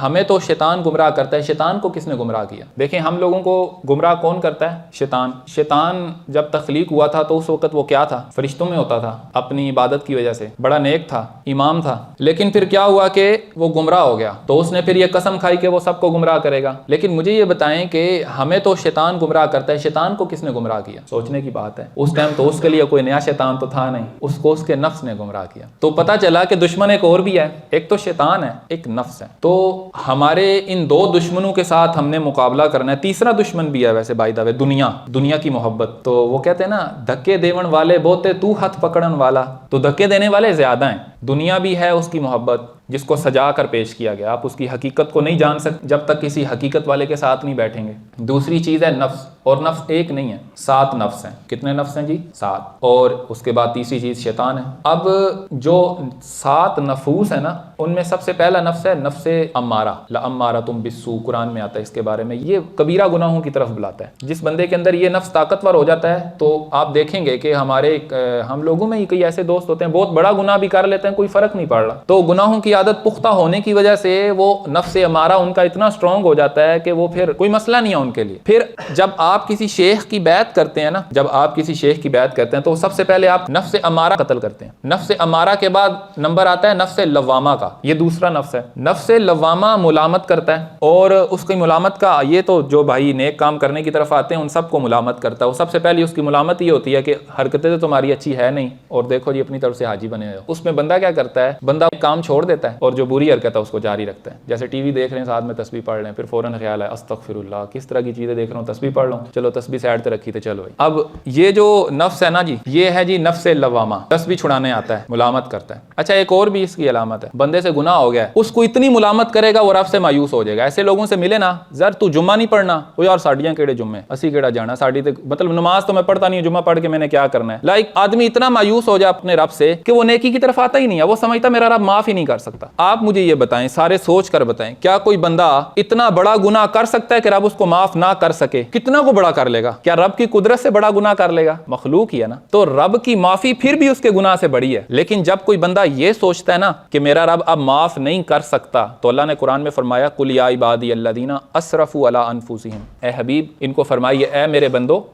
हमें तो शैतान गुमराह करता है। शैतान को किसने गुमराह किया? देखें, हम लोगों को गुमराह कौन करता है? शैतान। शैतान जब तख्लीक हुआ था तो उस वक्त वो क्या था? फरिश्तों में होता था, अपनी इबादत की वजह से बड़ा नेक था, इमाम था। लेकिन फिर क्या हुआ कि वो गुमराह हो गया, तो उसने फिर ये कसम खाई कि वो सबको गुमराह करेगा। लेकिन मुझे ये बताएं कि हमें तो शैतान गुमराह करता है, शैतान को किसने गुमराह किया? सोचने की बात है। उस टाइम तो उसके लिए कोई नया शैतान तो था नहीं, उसको उसके नफ्स ने गुमराह किया। तो पता चला कि दुश्मन एक और भी है, एक तो शैतान है, एक नफ्स है। तो हमारे इन दो दुश्मनों के साथ हमने मुकाबला करना है। तीसरा दुश्मन भी है वैसे बाय द वे, दुनिया की मोहब्बत। तो वो कहते हैं ना, धक्के देवन वाले बोते तू हाथ पकड़न वाला। तो धक्के देने वाले ज्यादा हैं। दुनिया भी है उसकी मोहब्बत, जिसको सजा कर पेश किया गया। आप उसकी हकीकत को नहीं जान सकते जब तक किसी हकीकत वाले के साथ नहीं बैठेंगे। दूसरी चीज़ है नफ्स, और नफ्स एक नहीं है, 7 नफ्स हैं। कितने नफ्स हैं जी? 7। और उसके बाद तीसरी चीज़ शैतान है। अब जो 7 नफूस है ना, उनमें सबसे पहला नफ्स है नफ्से अम्मारा, ला अम्मारा तुम बिस्सू। कुरान में आता है इसके बारे में, ये कबीरा गुनाहों की तरफ बुलाता है। जिस बंदे के अंदर ये नफ्स ताकतवर हो जाता है तो आप देखेंगे कि हम लोगों में ही कई ऐसे दोस्त होते हैं, बहुत बड़ा गुनाह भी कर लेते हैं, कोई फर्क नहीं पड़ रहा। तो गुनाहों की आदत पुख्ता होने की वजह से वो नफ्से अमारा उनका इतना स्ट्रांग हो जाता है कि वो फिर कोई मसला नहीं है उनके लिए। फिर जब आप किसी शेख की बैत करते हैं ना, जब आप किसी शेख की बैत करते हैं तो सबसे पहले आप नफ्से अमारा कत्ल करते हैं। नफ्से अमारा के बाद नंबर आता है नफ्से लवामा का, ये दूसरा नफ्स है। नफ्से लवामा मुलामत करता है, और उसकी मुलामत का ये तो जो भाई नेक काम करने की तरफ आते हैं उन सबको मुलामत करता है। वो सबसे पहले उसकी मुलामत ये होती है कि हरकतें तो तुम्हारी अच्छी है नहीं, और देखो जी अपनी तरफ से हाजी बने हो। उसमें बंदा क्या करता है? बंदा काम छोड़ देता है और जो बुरी हरकत है उसको जारी रखता है। जैसे टीवी देख रहे हैं, साथ में तस्बीह पढ़ रहे हैं, फिर फौरन ख्याल है अस्तगफिरुल्लाह, किस तरह की चीजें देख रहा हूँ, तस्बीह पढ़ लूँ, चलो तस्बीह साइड पे रखी, तो चलो भाई। अब ये जो नफ्स है ना जी, ये है जी नफ्से लवामा, तस्बीह छुड़ाने आता है, मुलामत करता है। अच्छा, एक और भी इसकी अलामत है, बंदे से गुनाह हो गया है, उसको इतनी मुलामत करेगा वो रब से मायूस हो जाएगा। ऐसे लोगों से मिले ना, जर तू जुम्मा नहीं पढ़ना, वो यार साड़ियां केड़े जुम्मे, असी केड़ा जाना, साड़ी मतलब नमाज तो मैं पढ़ता नहीं, जुम्मा पढ़ के मैंने क्या करना है। लाइक आदमी इतना मायूस हो जाए अपने रब से कि वो नेकी की तरफ आता ही नहीं है, वो समझता मेरा रब माफ ही नहीं कर सकता। आप मुझे ये बताएं, सारे सोच कर बताएं, क्या कोई बंदा इतना बड़ा गुनाह कर सकता है कि रब उसको माफ ना कर सके? कितना को बड़ा कर लेगा? क्या रब की कुदरत से बड़ा गुनाह कर लेगा? मखलूक ही है ना। तो रब की माफी फिर भी उसके गुनाह से बड़ी है। लेकिन जब कोई बंदा ये सोचता है ना कि मेरा रब अब माफ नहीं कर सकता, तो अल्लाह ने कुरान में फरमाया कुल या इबादी अल्लज़ीना अस्रफू अला अनफुसिहिम, ए हबीब इनको फरमाइए, ए मेरे बंदो,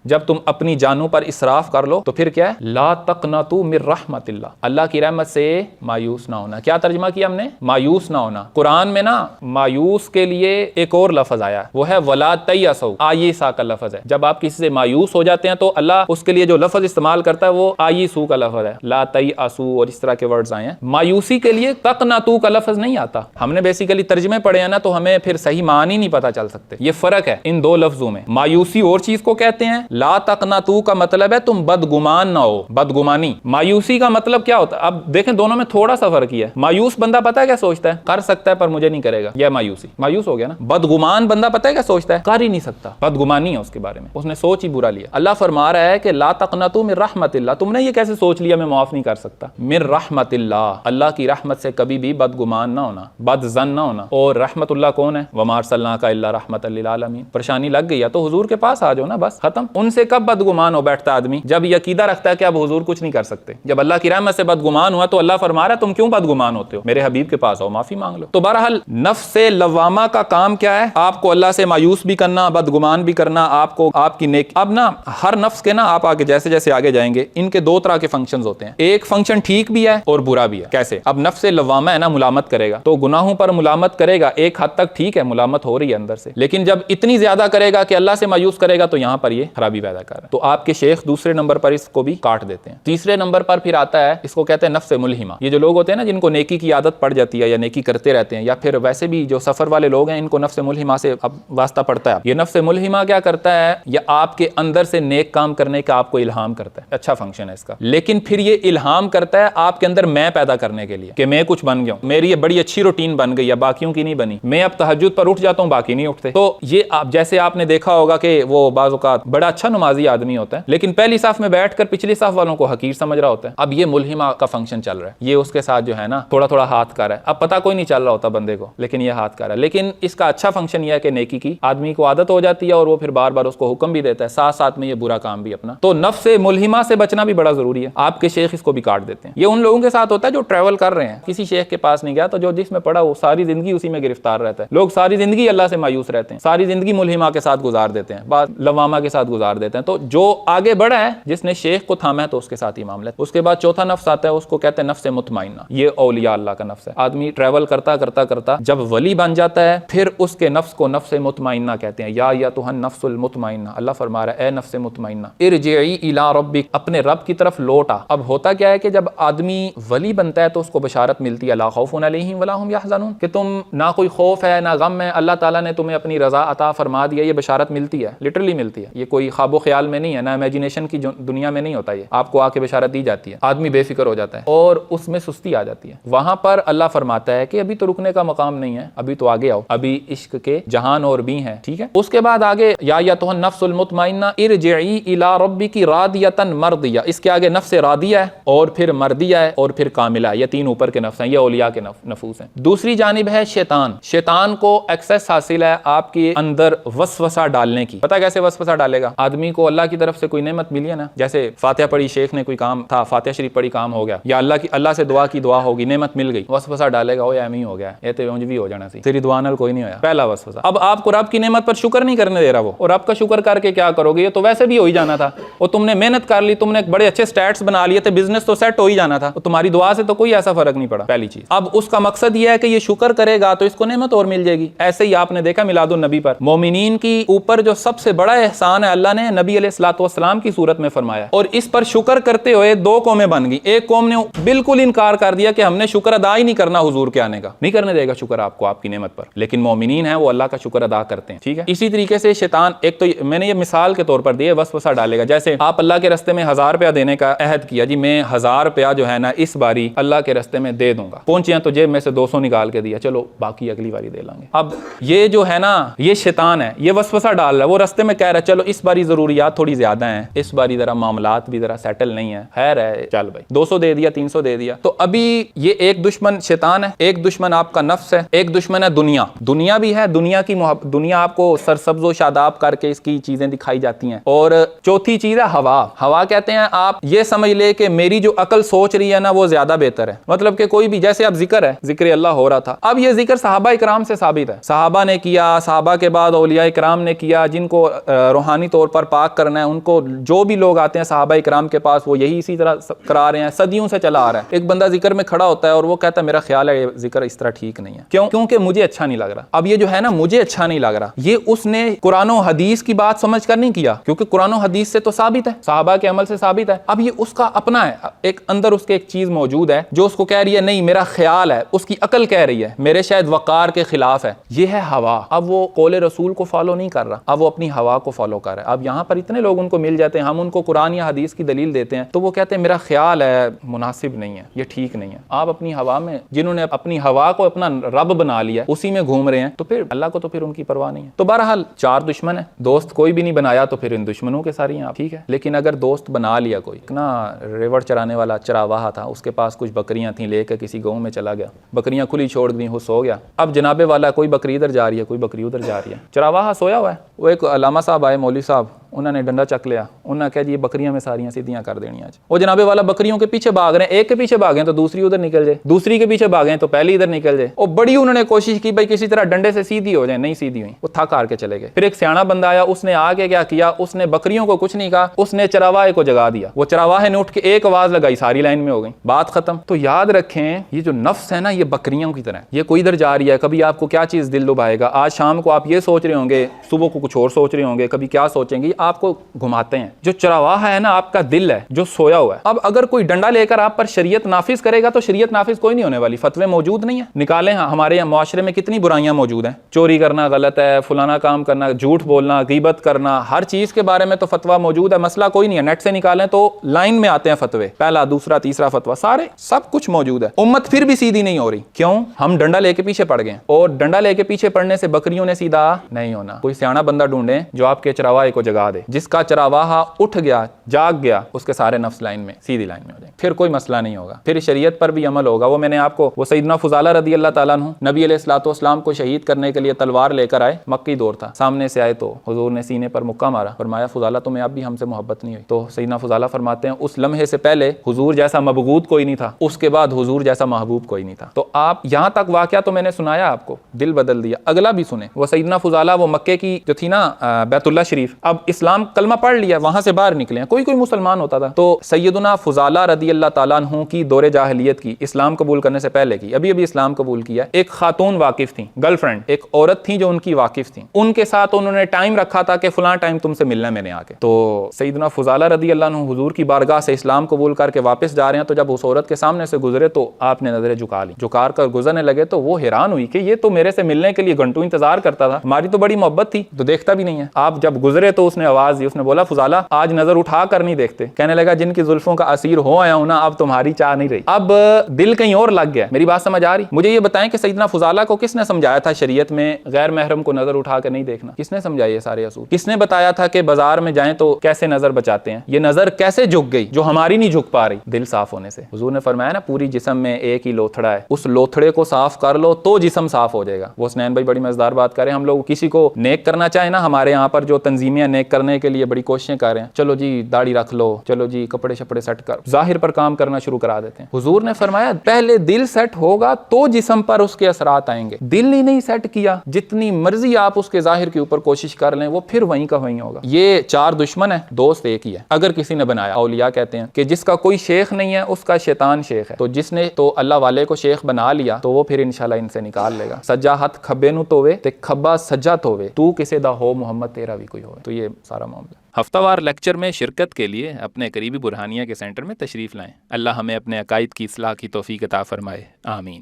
जब तुम अपनी जानों पर इसराफ कर लो तो फिर क्या है? ला तक़नतू मिर रहमतिल्लाह, अल्लाह की रहमत से मायूस ना होना। क्या तर्जमा किया हमने? मायूस ना होना। कुरान में ना मायूस के लिए एक और लफ्ज आया, वो है वला तयसू, आयीसा का लफ्ज है। जब आप किसी से मायूस हो जाते हैं तो अल्लाह उसके लिए जो लफ्ज इस्तेमाल करता है वो आयीसू का लफ्ज है, ला तयसू और इस तरह के वर्ड्स आए हैं। मायूसी के लिए तक़नतू का लफ्ज नहीं आता। हमने बेसिकली तर्जमे पढ़े हैं ना, तो हमें फिर सही मानी नहीं पता चल सकते। ये फर्क है इन दो लफ्जों में। मायूसी और चीज को कहते हैं, ला तक़नतू का मतलब है तुम बदगुमान ना हो, बदगुमानी। मायूसी का मतलब क्या होता है? अब देखें दोनों में थोड़ा सा फर्क ही है। मायूस बंदा पता है क्या सोचता है? कर सकता है पर मुझे नहीं करेगा, यह मायूसी, मायूस हो गया ना। बदगुमान बंदा पता है क्या सोचता है? कर ही नहीं सकता, बदगुमानी है उसके बारे में, उसने सोच ही बुरा लिया। अल्लाह फरमा रहा है कि ला तक़नतू मिर रहमतिल्लाह, तुमने ये कैसे सोच लिया मैं माफ नहीं कर सकता? मिर रहमतिल्लाह, अल्लाह की रहमत से कभी भी बदगुमान ना होना, बदजन ना होना। और रहमतुल्लाह कौन है? वमा अरसलनाका इल्ला रहमतल लिल आलमीन। परेशानी लग गई है तो हुजूर के पास आ जाओ ना, बस खत्म। उनसे कब बदगुमान हो बैठता आदमी? जब ये अकीदा रखता है कि अब हुजूर कुछ नहीं कर सकते। जब अल्लाह की रहमत से बदगुमान हुआ तो अल्लाह फरमा रहा है तुम क्यों बदगुमान होते हो? मेरे हबीब के पास आओ, माफी मांग लो। तो बहरहाल नफ्से लवामा का काम क्या है? आपको अल्लाह से मायूस भी करना, बदगुमान भी करना, आपको आपकी नेक। अब ना हर नफ्स के ना, आप आगे जैसे जैसे आगे जाएंगे, इनके दो तरह के फंक्शंस होते हैं। एक फंक्शन ठीक भी है और बुरा भी है। कैसे? अब नफ्से लवामा है ना, मुलामत करेगा, तो गुनाहों पर मुलामत करेगा, एक हद तक ठीक है, मुलामत हो रही है अंदर से। लेकिन जब इतनी ज्यादा करेगा कि अल्लाह से मायूस करेगा तो यहां पर ये खराबी पैदा कर रहा है। तो आपके शेख दूसरे नंबर पर इसको भी काट देते हैं। तीसरे नंबर पर फिर आता है, इसको कहते हैं नफ्स मुल्हिमा। ये जो लोग होते हैं ना, जिनको नेकी की आदत पड़ जाती है या नेकी करते रहते हैं, या फिर वैसे भी जो सफर वाले लोग हैं, इनको नफ्स मुल्हिमा से अब वास्ता पड़ता है। ये नफ्स मुल्हिमा क्या करता है? ये आपके अंदर से नेक काम करने का आपको इल्हाम करता है। अच्छा फंक्शन है इसका। लेकिन फिर ये इल्हाम करता है आपके अंदर मैं पैदा करने के लिए कि मैं कुछ बन गया हूं, मेरी ये बड़ी अच्छी रूटीन बन गई है, बाकियों की नहीं बनी। मैं अब तहज्जुद पर उठ जाता हूं, बाकी नहीं उठते। तो ये आप जैसे आपने देखा होगा कि वो बाज़ औक़ात बड़ा अच्छा नमाजी आदमी होता है, लेकिन पहली साफ में बैठकर पिछली साफ वालों को हकीर समझ रहा होता है। अब ये मुल्हिमा का फंक्शन चल रहा है, ये उसके साथ जो है ना थोड़ा थोड़ा हाथ कर रहा है। अब पता कोई नहीं चल रहा होता बंदे को, लेकिन ये हाथ कर रहा है। लेकिन इसका अच्छा फंक्शन यह है कि नेकी की आदमी को आदत हो जाती है और वो फिर बार बार उसको हुक्म भी देता है, साथ साथ में ये बुरा काम भी अपना। तो नफ्स से मुल्हिमा से बचना भी बड़ा जरूरी है। आपके शेख इसको भी काट देते हैं। ये उन लोगों के साथ होता है जो ट्रैवल कर रहे हैं, किसी शेख के पास नहीं गया तो जो जिसमें पड़ा वो सारी जिंदगी उसी में गिरफ्तार रहता है। लोग सारी जिंदगी अल्लाह से मायूस रहते हैं, सारी जिंदगी मुल्हिमा के साथ गुजार देते हैं, बाद लवामा के साथ गुजार देते हैं। तो जो आगे बढ़ा है, जिसने शेख को थामा है, तो उसके साथ ही मामला है। उसके बाद चौथा नफ्स आता है, उसको कहते हैं नफ्स मुतमइन्ना। ये औलिया अल्लाह का नफ्स है। आदमी ट्रैवल करता करता करता जब वली बन जाता है, फिर उसके नफ्स को नफ्स मुतमइन्ना कहते हैं। या तुहन नफ्सुल मुतमइन्ना, अल्लाह फरमा रहा है, ए नफ्स मुतमइन्ना इरजिई इला रब्बिक, अपने रब की तरफ लौट आ। अब होता क्या है कि जब आदमी वली बनता है तो उसको बशारत मिलती है, ला खौफुन अलैहिम वला हुम यहज़नून, कि तुम ना कोई खौफ है ना गम है, अल्लाह ताला ने तुम्हें अपनी रजा अता फरमा दिया। ये बशारत मिलती है, लिटरली मिलती है। ये कोई ख्वाबो ख्याल में नहीं है, ना इमेजिनेशन की दुनिया में नहीं होता। ये आपको आके बशारत दी जाती है, आदमी बेफिक्र हो जाता है और उसमें सुस्ती आ जाती है। वहां पर अल्लाह फरमाता है कि अभी तो रुकने का मकाम नहीं है, अभी तो आगे आओ, अभी इश्क के जहान और भी हैं, ठीक है। उसके बाद आगे या तुहन नफ्सुल मुतमइन्ना इरजिई इला रब्बिकी रादियतन मर्दिया, इसके आगे नफ्स रादिया है और फिर मर्दिया है और फिर कामिला है। ये तीन ऊपर के नफ्स हैं, ये औलिया के नफूस हैं। दूसरी जानिब है शैतान। शैतान को एक्सेस हासिल है आपके अंदर वसवसा डालने की। पता कैसे वसवसा डालेगा? आदमी को अल्लाह की तरफ से कोई नेमत मिली है ना, जैसे फातिहा पढ़ी, शेख ने कोई काम था, फातिहा शरीफ पढ़ी, काम हो गया, या अल्लाह से दुआ की, दुआ होगी, नेमत मिल गई, वसवसा डालेगा, वो एम ही हो गया, ये तो ऊंज भी हो जाना सी, तेरी दुआ नाल कोई नहीं होया, पहला वसवसा। अब आपको रब की नेमत पर शुक्र नहीं करने दे रहा वो, और रब का शुक्र करके क्या करोगे? ये तो वैसे भी हो ही जाना था, और तुमने मेहनत कर ली, तुमने बड़े अच्छे स्टैट्स बना लिए थे, बिजनेस तो सेट हो ही जाना था, तो तुम्हारी दुआ से तो कोई ऐसा फर्क नहीं पड़ा, पहली चीज। अब उसका मकसद यह है कि ये शुक्र करेगा तो इसको नेमत और मिल जाएगी। ऐसे ही आपने देखा मिलादुन नबी पर, मोमिनीन की ऊपर जो सबसे बड़ा एहसान है अल्लाह ने नबी अलैहिस्सलातु वस्सलाम की सूरत में फरमाया, और इस पर शुक्र करते हुए दो कौमें बन गई। एक कौम ने बिल्कुल इनकार कर दिया कि हमने शुक्र अदा ही नहीं करना हुजूर के आने का, नहीं करने देगा शुक्र आपको आपकी नेमत पर, लेकिन मोमिनीन है वो अल्लाह का शुक्र अदा करते हैं, ठीक है। इसी तरीके से शैतान, एक तो मैंने ये मिसाल के तौर पर दिए, वसवसा डालेगा। जैसे आप अल्लाह के रस्ते में 1000 रुपया देने का अहद किया, जी मैं 1000 रुपया जो है ना इस बारी अल्लाह के रस्ते में दे दूंगा, पहुंचे तो जेब में से 200 निकाल के दिया, चलो बाकी अगली बारी दे लांगे। अब ये जो है ना, ये शैतान है, ये वसवसा डाल रहा है। वो रस्ते में कह रहा है चलो इस बारी जरूरियात थोड़ी ज्यादा हैं, इस बारी जरा मामलात भी जरा सेटल नहीं है, खैर है, चल भाई 200 दे दिया, 300 दे दिया। तो अभी ये एक दुश्मन शैतान है, एक दुश्मन आपका नफ्स है, एक दुश्मन है दुनिया। दुनिया भी है, दुनिया की दुनिया आपको सरसब्जो शादाब करके इसकी चीजें दिखाई जाती हैं। और चौथी चीज है हवा। हवा कहते हैं आप ये समझ ले कि मेरी जो अकल सोच रही है ना वो ज्यादा बेहतर है। मतलब कि कोई भी, जैसे अब जिक्र है, जिक्र अल्लाह हो रहा था, अब ये जिक्र सहाबा इकराम से साबित है, सहाबा ने किया, सहाबा के बाद औलिया इकराम ने किया, जिनको रूहानी तौर पर पाक करना है उनको, जो भी लोग आते हैं सहाबा इकराम के पास वो यही इसी तरह करा रहे हैं, सदियों से चला आ रहा है। एक बंदा जिक्र में खड़ा होता है और वो कहता है मेरा ख्याल है ये जिक्र इस तरह ठीक नहीं है, क्यों? क्योंकि मुझे अच्छा नहीं लग रहा। अब ये जो है ना मुझे अच्छा नहीं लग रहा, ये उसने कुरान और हदीस की बात समझ कर नहीं किया, क्योंकि कुरान और हदीस से तो साबित है, सहाबा के अमल से साबित है। अब ये उसका अपना है, एक अंदर उसके एक चीज मौजूद है जो उसको कह रही है नहीं मेरा ख्याल है, उसकी अकल कह रही है मेरे शायद वकार के खिलाफ है, ये है हवा। अब वो कौले रसूल को फॉलो नहीं कर रहा, अब वो अपनी हवा को फॉलो कर रहा है। अब यहाँ पर इतने लोग उनको मिल जाते हैं, हम उनको कुरान या हदीस की दलील देते हैं तो वो कहते हैं मेरा ख्याल है मुनासिब नहीं है, ये ठीक नहीं है। आप अपनी हवा में, जिन्होंने अपनी हवा को अपना रब बना लिया उसी में घूम रहे हैं, तो फिर अल्लाह को तो फिर उनकी परवाह नहीं है। तो बहरहाल 4 दुश्मन है, दोस्त कोई भी नहीं बनाया तो फिर इन दुश्मनों के सारी हैं आप, ठीक है। लेकिन अगर दोस्त बना लिया कोई ना, रेवड़ चराने वाला चरावाहा था, उसके पास कुछ बकरियां थी, लेकर किसी गांव में चला गया, बकरियां खुली छोड़ दी, वो सो गया। अब जनाबे वाला कोई बकरी इधर जा रही है, कोई बकरी उधर जा रही है, चरावाहा सोया हुआ है। वो एक अलामा साहब आए, मौलवी साहब, उन्होंने डंडा चक लिया, उन्होंने कहा जी ये बकरियां में सारियां सीधियां कर देनी आज। वो जनाबे वाला बकरियों के पीछे भाग रहे हैं, एक के पीछे भागे तो दूसरी उधर निकल जाए, दूसरी के पीछे भागे तो पहली इधर निकल जाए। और बड़ी उन्होंने कोशिश की भाई किसी तरह डंडे से सीधी हो जाए, नहीं सीधी हुई, वो थक हार के चले गए। फिर एक सियाना बंदा आया, उसने आके क्या किया, उसने बकरियों को कुछ नहीं कहा, उसने चरावाहे को जगा दिया। वो चरावाहे ने उठ के एक आवाज लगाई, सारी लाइन में हो गई, बात खत्म। तो याद रखें ये जो नफ्स है ना ये बकरियों की तरह, ये कोई इधर जा रही है, कभी आपको क्या चीज दिल लुभाएगा, आज शाम को आप ये सोच रहे होंगे, सुबह को कुछ और सोच रहे होंगे, कभी क्या सोचेंगे, आपको घुमाते हैं। जो चरावाहा है ना आपका दिल है जो सोया हुआ है। अब अगर कोई डंडा लेकर आप पर शरीयत नाफिज करेगा तो शरीयत नाफिज कोई नहीं होने वाली, फतवे मौजूद नहीं है। निकालें, हाँ हमारे यहाँ मुआशरे में कितनी बुराइयां मौजूद हैं, चोरी करना गलत है, फलाना काम करना, झूठ बोलना, गीबत करना, हर चीज के बारे में तो फतवा मौजूद है, मसला कोई नहीं है। नेट से निकालें तो लाइन में आते हैं फतवे, पहला दूसरा तीसरा फतवा, सारे सब कुछ मौजूद है। उम्मत फिर भी सीधी नहीं हो रही, क्यों? हम डंडा लेके पीछे पड़ गए, और डंडा लेके पीछे पड़ने से बकरियों ने सीधा नहीं होना। कोई सियाना बंदा ढूंढे जो आपके चरावाहे को जगा दे। जिसका चरावाहा उठ गया, जाग गया, उसके सारे नफ्स लाइन में, सीधी लाइन में हो जाएंगे, फिर कोई मसला नहीं होगा, फिर शरीयत पर भी अमल होगा। वो मैंने आपको वो सैयदना फुजाला रदी अल्लाह ताला अन्हु नबी अलैहिस्सलाम को शहीद करने के लिए तलवार लेकर आए, मक्की दौर था, सामने से आए तो हुजूर ने सीने पर मुक्का मारा, फरमाया फुजाला तुम्हें अब भी हमसे मोहब्बत नहीं हुई? तो सैयदना फुजाला फरमाते हैं उस लम्हे से पहले हुजूर जैसा मबगूद कोई नहीं था, उसके बाद हुजूर जैसा महबूब कोई नहीं था। तो आप यहाँ तक वाकया तो मैंने सुनाया आपको, दिल बदल दिया। अगला भी सुने। वो सैयदना फुजाला वो मक्के की जो थी ना बैतुल्ला शरीफ, अब इस्लाम कलमा पढ़ लिया, वहां से बाहर निकले, कोई कोई मुसलमान होता था। तो सैयदना फुजाला रदी अल्लाह ताला अन्हु की दौरे जाहिलियत की, इस्लाम कबूल करने से पहले की, अभी अभी इस्लाम कबूल किया, एक खातून वाकिफ थी, गर्लफ्रेंड, एक औरत थी जो उनकी वाकिफ थी, उनके साथ उन्होंने टाइम रखा था कि फलां टाइम तुमसे मिलना है मैंने आके। तो सैयदना फुजाला रदी अल्लाह अन्हु हुजूर की बारगाह से इस्लाम कबूल करके वापस जा रहे हैं, तो जब उस औरत के सामने से गुजरे तो आपने नजरें झुका ली, झुका कर गुजरने लगे। तो वो हैरान हुई कि ये तो मेरे से मिलने के लिए घंटों इंतजार करता था, हमारी तो बड़ी मोहब्बत थी, तो देखता भी नहीं है। आप जब गुजरे तो उसने आवाज दी, उसने बोला फुजाला आज नजर उठा कर नहीं देखते। कहने लगा जिनकी जुल्फों का असीर हो आया हूं ना, अब तुम्हारी चाह नहीं रही, अब दिल कहीं और लग गया। मेरी बात समझ आ रही? मुझे ये बताएं कि सैयदना फुजाला को किसने समझाया था शरीयत में गैर महरम को नजर उठा कर नहीं देखना? किसने समझाया ये सारे असूल? किसने बताया था कि बाजार में जाएं तो कैसे नजर बचाते हैं? ये नजर कैसे झुक गई जो हमारी नहीं झुक पा रही? दिल साफ होने से। हुजूर ने फरमाया ना पूरी जिस्म में एक ही लोथड़ा है, उस लोथड़े को साफ कर लो तो जिस्म साफ हो जाएगा। वो स्नैन भाई बड़ी मजेदार बात करें, हम लोग किसी को नेक करना चाहे ना, हमारे यहाँ पर जो तंजीमियां नेक करने के लिए बड़ी कोशिशें कर रहे हैं, चलो जी दाढ़ी रख लो, चलो जी कपड़े शपड़े सेट कर, जाहिर पर काम करना शुरू करा देते हैं। हुजूर ने फरमाया पहले दिल सेट होगा तो जिस्म पर उसके असरात आएंगे। दिल ही नहीं सेट किया, जितनी मर्जी आप उसके जाहिर के ऊपर कोशिश कर लें, वो फिर वहीं का वहीं होगा। ये चार दुश्मन है, दोस्त एक ही है अगर किसी ने बनाया। औलिया कहते हैं कि जिसका कोई शेख नहीं है उसका शैतान शेख है, तो जिसने तो अल्लाह वाले को शेख बना लिया तो वो फिर इंशाल्लाह इनसे निकाल लेगा। सज्जा हथ खब्बे नु तोवे ते खब्बा सज्जा तोवे, तू किसे दा हो मोहम्मद तेरा भी कोई हो। तो ये सारा मामला। हफ्तावार लेक्चर में शिरकत के लिए अपने करीबी बुरहानिया के सेंटर में तशरीफ़ लाएं। अल्लाह हमें अपने अकायद की इस्लाह की तौफीक अता फरमाए। आमीन।